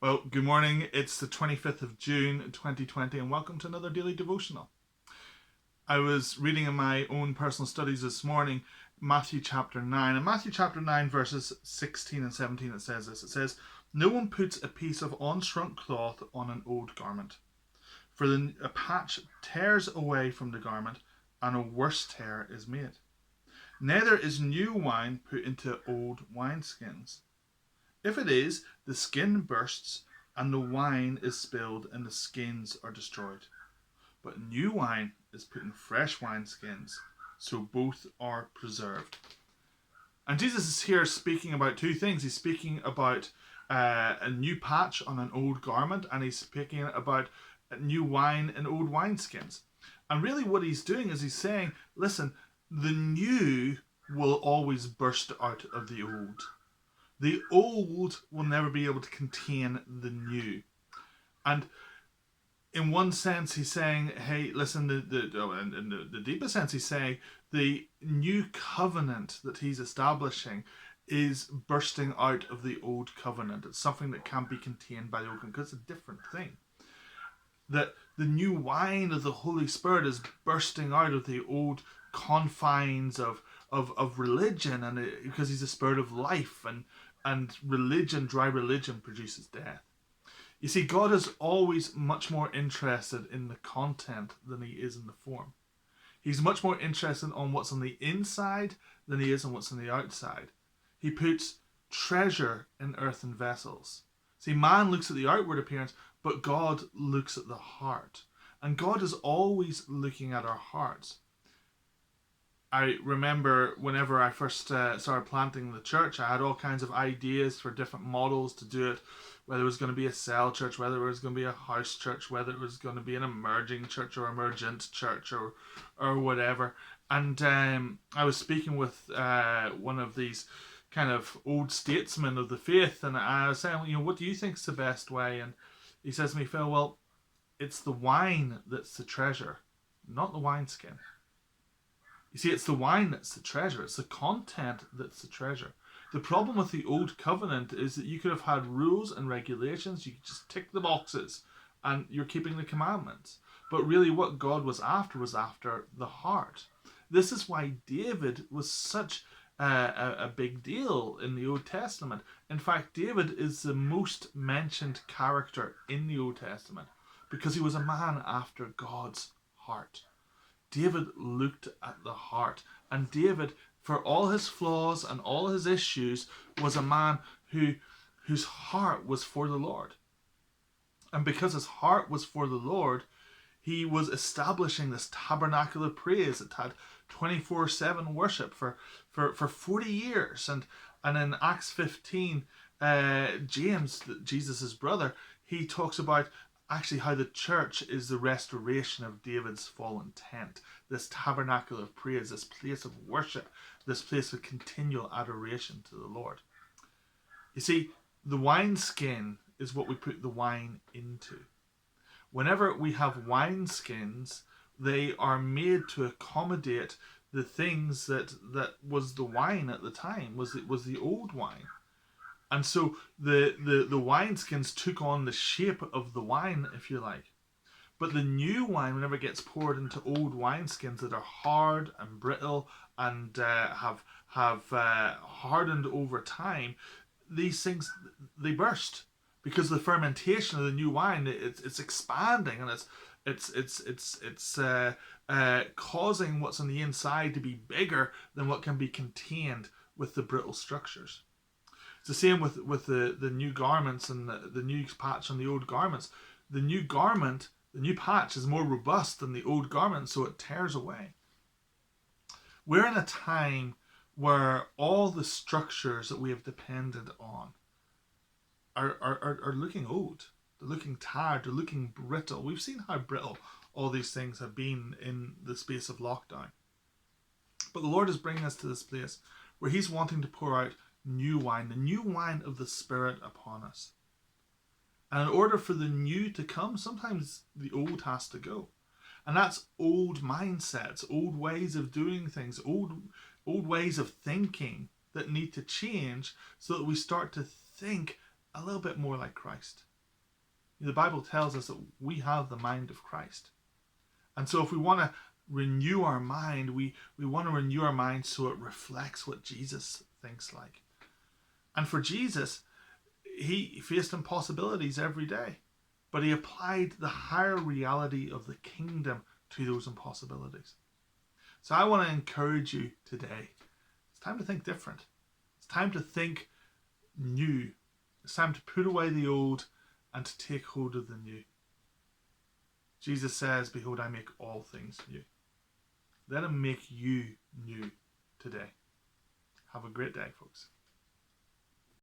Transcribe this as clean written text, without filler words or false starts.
Well, good morning. It's the 25th of June 2020, and welcome to another daily devotional. I was reading in my own personal studies this morning Matthew chapter 9. In Matthew chapter 9, verses 16 and 17, it says this. It says, "No one puts a piece of unshrunk cloth on an old garment, for then a patch tears away from the garment, and a worse tear is made. Neither is new wine put into old wineskins. If it is, the skin bursts, and the wine is spilled, and the skins are destroyed. But new wine is put in fresh wineskins, so both are preserved." And Jesus is here speaking about two things. He's speaking about a new patch on an old garment, and he's speaking about new wine in old wineskins. And really what he's doing is he's saying, listen, the new will always burst out of the old. The old will never be able to contain the new. And in one sense, he's saying, hey, listen, in the deepest sense, he's saying the new covenant that he's establishing is bursting out of the old covenant. It's something that can't be contained by the old covenant, because it's a different thing. That the new wine of the Holy Spirit is bursting out of the old confines of religion, and because he's a spirit of life, and religion, dry religion, produces death. You see, God is always much more interested in the content than he is in the form. He's much more interested on what's on the inside than he is on what's on the outside. He puts treasure in earthen vessels. See, man looks at the outward appearance, but God looks at the heart. And God is always looking at our hearts. I remember whenever I first started planting the church, I had all kinds of ideas for different models to do it, whether it was going to be a cell church, whether it was going to be a house church, whether it was going to be an emerging church or emergent church or whatever. And I was speaking with one of these kind of old statesmen of the faith, and I was saying, what do you think is the best way? And he says to me, Phil, well, it's the wine that's the treasure, not the wineskin. You see, it's the wine that's the treasure. It's the content that's the treasure. The problem with the old covenant is that you could have had rules and regulations. You could just tick the boxes and you're keeping the commandments. But really what God was after the heart. This is why David was such a big deal in the Old Testament. In fact, David is the most mentioned character in the Old Testament because he was a man after God's heart. David looked at the heart, and David, for all his flaws and all his issues, was a man whose heart was for the Lord. And because his heart was for the Lord, he was establishing this tabernacle of praise that had 24/7 worship for 40 years. And in Acts 15, James, Jesus' brother, he talks about actually how the church is the restoration of David's fallen tent, this tabernacle of praise, this place of worship, this place of continual adoration to the Lord. You see, the wineskin is what we put the wine into. Whenever we have wineskins, they are made to accommodate the things that was the wine at the time, was the old wine. And so the wineskins took on the shape of the wine, if you like. But the new wine, whenever it gets poured into old wineskins that are hard and brittle and have hardened over time, these things, they burst because the fermentation of the new wine, it's expanding, and it's causing what's on the inside to be bigger than what can be contained with the brittle structures. It's the same with the new garments and the new patch on the old garments. The new garment, the new patch is more robust than the old garment, so it tears away. We're in a time where all the structures that we have depended on are looking old. They're looking tired. They're looking brittle. We've seen how brittle all these things have been in the space of lockdown. But the Lord is bringing us to this place where he's wanting to pour out new wine, the new wine of the Spirit upon us. And in order for the new to come, sometimes the old has to go. And that's old mindsets, old ways of doing things, old ways of thinking that need to change so that we start to think a little bit more like Christ. The Bible tells us that we have the mind of Christ. And so if we want to renew our mind, we want to renew our mind so it reflects what Jesus thinks like. And for Jesus, he faced impossibilities every day, but he applied the higher reality of the kingdom to those impossibilities. So I want to encourage you today. It's time to think different. It's time to think new. It's time to put away the old and to take hold of the new. Jesus says, behold, I make all things new. Let him make you new today. Have a great day, folks.